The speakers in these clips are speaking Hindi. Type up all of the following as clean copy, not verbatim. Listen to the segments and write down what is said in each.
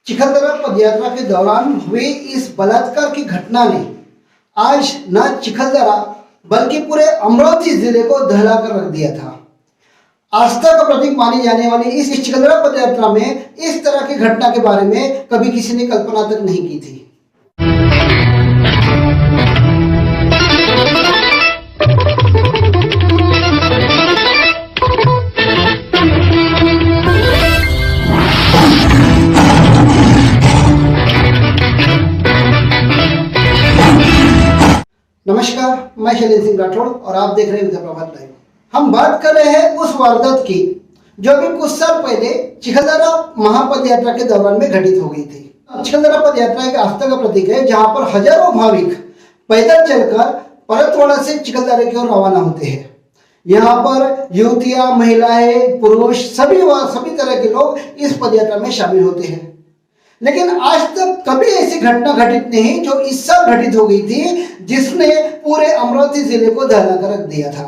चिखलदरा पदयात्रा के दौरान हुई इस बलात्कार की घटना ने आज न चिखलदरा बल्कि पूरे अमरावती जिले को दहला कर रख दिया था। आस्था का प्रतीक मानी जाने वाली इस चिखलदरा पदयात्रा में इस तरह की घटना के बारे में कभी किसी ने कल्पना तक नहीं की थी। नमस्कार, मैं शैलेंद्र सिंह राठौड़ और आप देख रहे हैं उदय प्रभात लाइव। हम बात कर रहे हैं उस वारदात की जो भी कुछ साल पहले चिखलदरा महापदयात्रा के दौरान में घटित हो गई थी। चिखलदरा पदयात्रा एक आस्था का प्रतीक है जहां पर हजारों भाविक पैदल चलकर परतवाड़ा से चिखलदरा की ओर रवाना होते हैं। यहाँ पर युवतियां, महिलाएं, पुरुष सभी तरह के लोग इस पदयात्रा में शामिल होते हैं। लेकिन आज तक कभी ऐसी घटना घटित नहीं जो इस साल घटित हो गई थी, जिसने पूरे अमरावती जिले को दहला कर रख दिया था।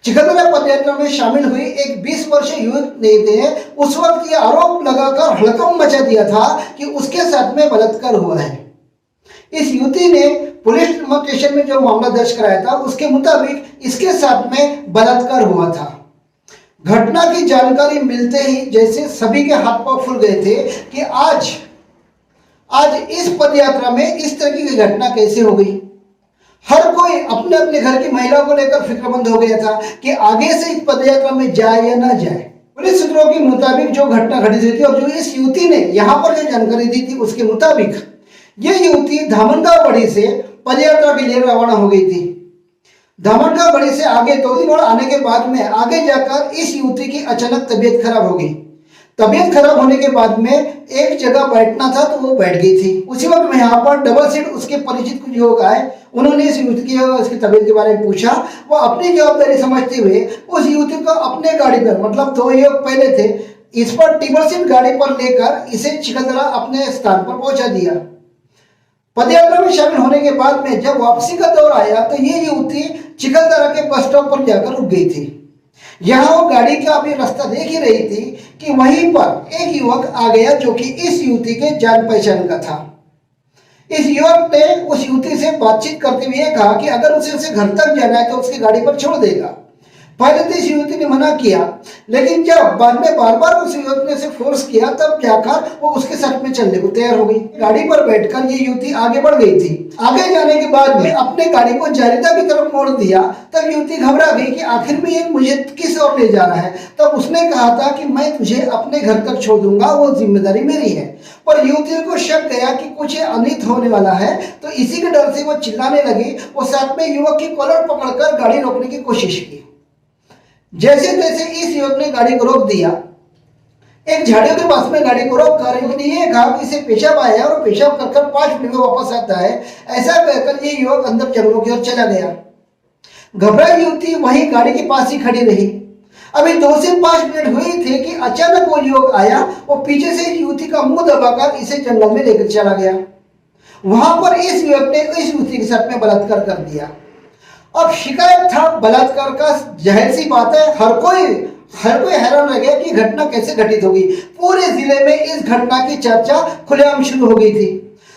चिखलदरा पदयात्रा में शामिल हुई एक 20 वर्षीय युवक ने उस वक्त ये आरोप लगाकर हड़कंप मचा दिया था कि उसके साथ में बलात्कार हुआ है। इस युवती ने पुलिस स्टेशन में जो मामला दर्ज कराया था उसके मुताबिक इसके साथ में बलात्कार हुआ था। घटना की जानकारी मिलते ही जैसे सभी के हाथ पांव फूल गए थे कि आज इस पदयात्रा में इस तरह की घटना कैसे हो गई। हर कोई अपने अपने घर की महिला को लेकर फिक्रमंद हो गया था कि आगे से इस पदयात्रा में जाए या ना जाए। पुलिस सूत्रों के मुताबिक जो घटना घटित हुई थी और जो इस युवती ने यहाँ पर जो जानकारी दी थी उसके मुताबिक ये युवती धामनगांव बड़ी से पदयात्रा के लिए रवाना हो गई थी। धामनगांव बड़ी से आगे 2 दिन और आने के बाद में आगे जाकर इस युवती की अचानक तबीयत खराब हो गई। तबीयत खराब होने के बाद में एक जगह बैठना था तो वो बैठ गई थी। उसी वक्त में यहाँ पर डबल सीट उसके परिचित कुछ लोग आए। उन्होंने इस युवती की उसकी तबीयत के बारे में पूछा। वो अपनी जवाबदारी समझते हुए उस युवती को अपने गाड़ी पर, मतलब 2 युवक पहले थे, इस पर टिबल सीट गाड़ी पर लेकर इसे चिखलदरा अपने स्थान पर पहुंचा दिया। पदयात्रा में शामिल होने के बाद में जब वापसी का दौर आया तो ये युवती चिखलदरा के बस स्टॉप पर जाकर रुक गई थी। यहाँ वो गाड़ी का अभी रास्ता देख ही रही थी कि वहीं पर एक युवक आ गया जो कि इस युवती के जान पहचान का था। इस युवक ने उस युवती से बातचीत करते हुए कहा कि अगर उसे घर तक जाना है तो उसकी गाड़ी पर छोड़ देगा। पहले तो इस युवती ने मना किया, लेकिन जब बाद में बार बार उस युवक ने उसे फोर्स किया तब जाकर वो उसके साथ में चलने को तैयार हो गई। गाड़ी पर बैठकर ये युवती आगे बढ़ गई थी। आगे जाने के बाद में अपने गाड़ी को जारिदा की तरफ मोड़ दिया। तब युवती घबरा गई कि आखिर में ये मुझे किस ओर ले जा रहा है। तब उसने कहा था कि मैं तुझे अपने घर तक छोड़ दूंगा, वो जिम्मेदारी मेरी है। पर युवती को शक गया कि कुछ अनित होने वाला है, तो इसी के डर से वो चिल्लाने लगी। वो साथ में युवक की कॉलर पकड़कर गाड़ी रोकने की कोशिश की। जैसे तैसे इस युवक ने गाड़ी को रोक दिया। एक झाड़ियों के पास में गाड़ी को रोक कर युवक ने ये कहा कि इसे पेशाब आया और पेशाब कर 5 मिनट में वापस आता है। ऐसा कहकर ये युवक अंदर जंगलों की ओर चला गया। घबराई युवती वहीं गाड़ी के पास ही खड़ी रही। अभी 2 से 5 मिनट हुए थे कि अचानक वो युवक आया। वो पीछे से युवती का मुंह दबाकर इसे जंगल में लेकर चला गया। वहां पर इस युवक ने इस युवती के साथ में बलात्कार कर दिया। अब शिकायत था बलात्कार का, जाहिर सी बात है हर कोई हैरान रह गया कि घटना कैसे घटित होगी। पूरे जिले में इस घटना की चर्चा खुलेआम शुरू हो गई थी।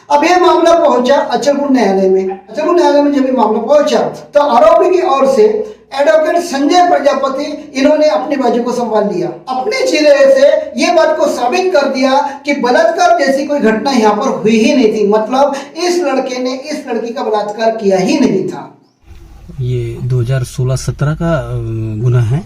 अब यह मामला पहुंचा अचलपुर न्यायालय में। अचलपुर न्यायालय में जब ये मामला पहुंचा तो आरोपी की ओर से एडवोकेट संजय प्रजापति इन्होंने अपनी बाजू को संभाल लिया। अपने जिले से ये बात को साबित कर दिया कि बलात्कार जैसी कोई घटना यहाँ पर हुई ही नहीं थी। मतलब इस लड़के ने इस लड़की का बलात्कार किया ही नहीं था। ये 2016-17 का गुना है।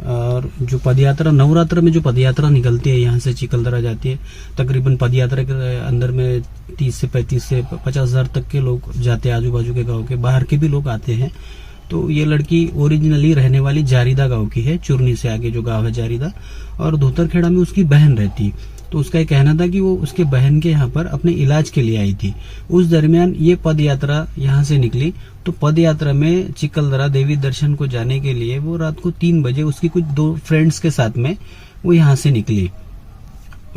और जो पदयात्रा, नवरात्र में जो पदयात्रा निकलती है यहाँ से चिखलदरा जाती है, तकरीबन पदयात्रा के अंदर में 30 से 35 से 50 हजार तक के लोग जाते हैं। आजू बाजू के गांव के, बाहर के भी लोग आते हैं। तो ये लड़की ओरिजिनली रहने वाली जारीदा गांव की है, चुरनी से आगे जो गांव है जारीदा, और धोतरखेड़ा में उसकी बहन रहती। तो उसका ये कहना था कि वो उसके बहन के यहाँ पर अपने इलाज के लिए आई थी। उस दरमियान ये पदयात्रा यहाँ से निकली। तो पदयात्रा में चिखलदरा देवी दर्शन को जाने के लिए वो रात को 3 बजे उसकी कुछ 2 फ्रेंड्स के साथ में वो यहाँ से निकली।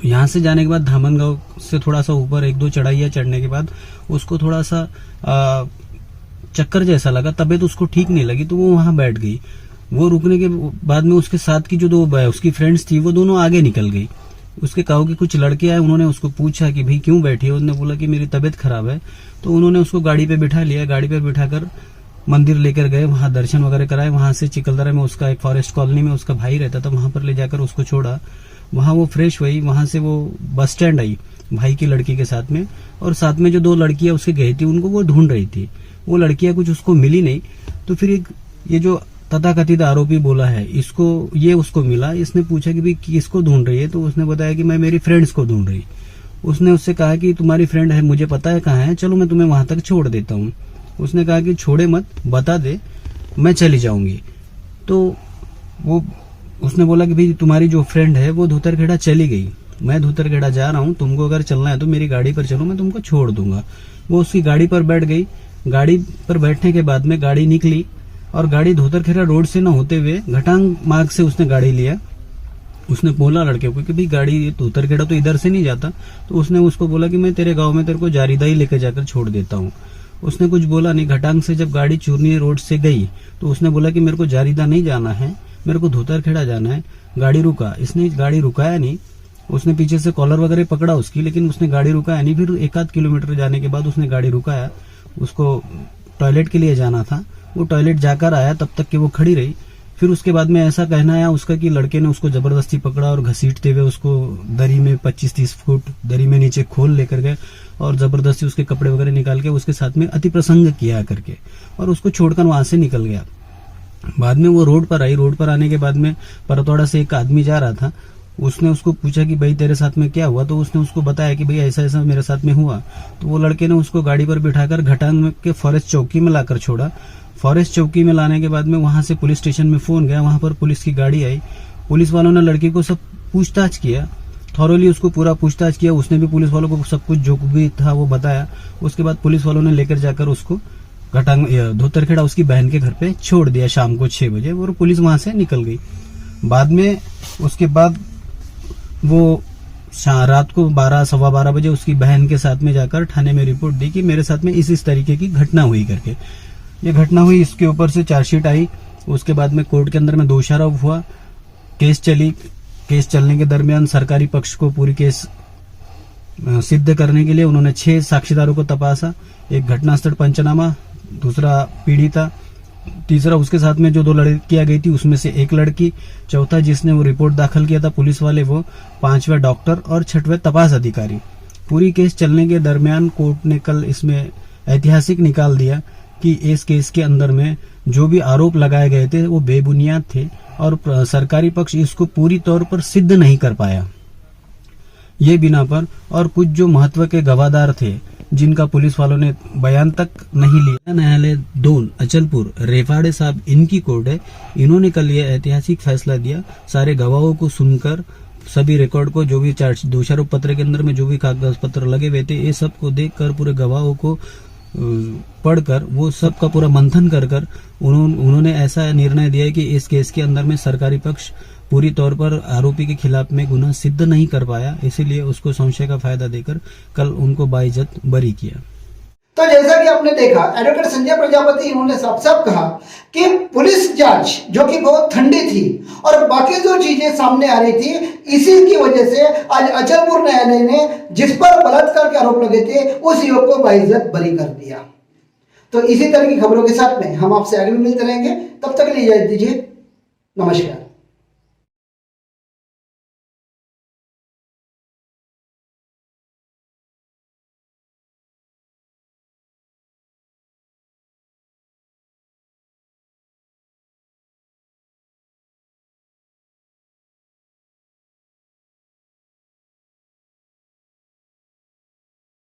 यहाँ से जाने के बाद धामनगांव से थोड़ा सा ऊपर 1-2 चढ़ाइयाँ चढ़ने के बाद उसको थोड़ा सा चक्कर जैसा लगा, तबीयत उसको ठीक नहीं लगी, तो वो वहां बैठ गई। वो रुकने के बाद में उसके साथ की जो 2 उसकी फ्रेंड्स थी वो दोनों आगे निकल गई। उसके गाँव के कुछ लड़के आए, उन्होंने उसको पूछा कि भाई क्यों बैठी है। उसने बोला कि मेरी तबीयत खराब है। तो उन्होंने उसको गाड़ी पे बिठा लिया, गाड़ी पे बिठाकर मंदिर लेकर गए, वहां दर्शन वगैरह कराए। वहां से चिकलदरा में उसका एक फॉरेस्ट कॉलोनी में उसका भाई रहता था, वहां पर ले जाकर उसको छोड़ा। वहां वो फ्रेश हुई, वहां से वो बस स्टैंड आई भाई की लड़की के साथ में, और साथ में जो 2 लड़कियां उसके गई थी उनको वो ढूंढ रही थी। वो लड़कियां कुछ उसको मिली नहीं, तो फिर ये जो तथाकथित आरोपी बोला है इसको, ये उसको मिला। इसने पूछा कि भाई किसको ढूंढ रही है, तो उसने बताया कि मैं मेरी फ्रेंड्स को ढूंढ रही। उसने उससे कहा कि तुम्हारी फ्रेंड है, मुझे पता है कहाँ है, चलो मैं तुम्हें वहां तक छोड़ देता हूँ। उसने कहा कि छोड़े मत, बता दे, मैं चली जाऊंगी। तो उसने बोला कि भाई तुम्हारी जो फ्रेंड है वो धोतरखेड़ा चली गई, मैं धोतरखेड़ा जा रहा हूँ, तुमको अगर चलना है तो मेरी गाड़ी पर चलो, मैं तुमको छोड़ दूंगा। वो उसकी गाड़ी पर बैठ गई। गाड़ी पर बैठने के बाद में गाड़ी निकली और गाड़ी धोतरखेड़ा रोड से न होते हुए घटांग मार्ग से उसने गाड़ी लिया। उसने बोला लड़के को कि भाई गाड़ी धोतरखेड़ा तो इधर से नहीं जाता। तो उसने उसको बोला कि मैं तेरे गांव में तेरे को जारीदाई लेकर जाकर छोड़ देता हूँ। उसने कुछ बोला नहीं। घटांग से जब गाड़ी चूरनी रोड से गई तो उसने बोला कि मेरे को जारीदा नहीं जाना है, मेरे को धोतरखेड़ा जाना है। गाड़ी रुका, इसने गाड़ी रुकाया नहीं। उसने पीछे से कॉलर वगैरह पकड़ा उसकी, लेकिन उसने गाड़ी रुकाया नहीं। फिर 1-8 किलोमीटर जाने के बाद उसने गाड़ी रुकाया। उसको टॉयलेट के लिए जाना था, वो टॉयलेट जाकर आया, तब तक कि वो खड़ी रही। फिर उसके बाद में ऐसा कहना आया उसका कि लड़के ने उसको जबरदस्ती पकड़ा और घसीटते हुए उसको दरी में 25-30 फुट दरी में नीचे खोल लेकर गए और जबरदस्ती उसके कपड़े वगैरह निकाल के उसके साथ में अति प्रसंग किया करके और उसको छोड़कर वहां से निकल गया। बाद में वो रोड पर आई। रोड पर आने के बाद में परतवाड़ा से एक आदमी जा रहा था। उसने उसको पूछा कि भाई तेरे साथ में क्या हुआ, तो उसने उसको बताया कि भाई ऐसा ऐसा मेरे साथ में हुआ। तो वो लड़के ने उसको गाड़ी पर बिठाकर घटांग के फॉरेस्ट चौकी में लाकर छोड़ा। फॉरेस्ट चौकी में लाने के बाद में वहां से पुलिस स्टेशन में फोन गया, वहां पर पुलिस की गाड़ी आई। पुलिस वालों ने लड़की को सब पूछताछ किया, थॉरोली उसको पूरा पूछताछ किया। उसने भी पुलिस वालों को सब कुछ जो भी था वो बताया। उसके बाद पुलिस वालों ने लेकर जाकर उसको घटांग धोतरखेड़ा उसकी बहन के घर पे छोड़ दिया शाम को 6 बजे और पुलिस वहां से निकल गई। बाद में उसके बाद वो रात को 12-12:15 बजे उसकी बहन के साथ में जाकर थाने में रिपोर्ट दी कि मेरे साथ में इस तरीके की घटना हुई करके। ये घटना हुई, इसके ऊपर से चार्जशीट आई। उसके बाद में कोर्ट के अंदर में दोषारोप हुआ, केस चली। केस चलने के दरमियान सरकारी पक्ष को पूरी केस सिद्ध करने के लिए उन्होंने 6 साक्षीदारों को तपासा। एक घटनास्थल पंचनामा, दूसरा पीड़िता, तीसरा उसके साथ में जो 2 लड़कियां गई थी उसमें से एक लड़की, चौथा जिसने वो रिपोर्ट दाखिल किया था पुलिस वाले वो, 5वां डॉक्टर और 6वां तपास अधिकारी। पूरी केस चलने के दरमियान कोर्ट ने कल इसमें ऐतिहासिक निकाल दिया कि इस केस के अंदर में जो भी आरोप लगाए गए थे वो बेबुनियाद थे और सरकारी पक्ष इसको पूरी तौर पर सिद्ध नहीं कर पाया। ये बिना पर और कुछ जो महत्व के गवाहदार थे जिनका पुलिस वालों ने बयान तक नहीं लिया। न्यायालय 2 अचलपुर रेवाड़े साहब इनकी कोर्ट है, इन्होंने कल ये ऐतिहासिक फैसला दिया। सारे गवाहों को सुनकर, सभी रिकॉर्ड को, जो भी दोषारोप पत्र के अंदर में जो भी कागज पत्र लगे हुए थे, ये सब को देखकर, पूरे गवाहों को पढ़कर, वो सब का पूरा मंथन कर उन्होंने ऐसा निर्णय दिया कि इस केस के अंदर में सरकारी पक्ष पूरी तौर पर आरोपी के खिलाफ में गुनाह सिद्ध नहीं कर पाया, इसीलिए उसको संशय का फायदा देकर कल उनको बाइज्जत बरी किया। तो जैसा कि आपने देखा, एडवोकेट संजय प्रजापति इन्होंने साफ साफ कहा कि पुलिस जांच जो कि बहुत ठंडी थी और बाकी जो चीजें सामने आ रही थी, इसी की वजह से आज अचलपुर न्यायालय ने जिस पर बलात्कार के आरोप लगे थे उस युवक को बाइज्जत बरी कर दिया। तो इसी तरह की खबरों के साथ में हम आपसे आगे भी मिलते रहेंगे। तब तक के लिए इजाजत दीजिए। नमस्कार।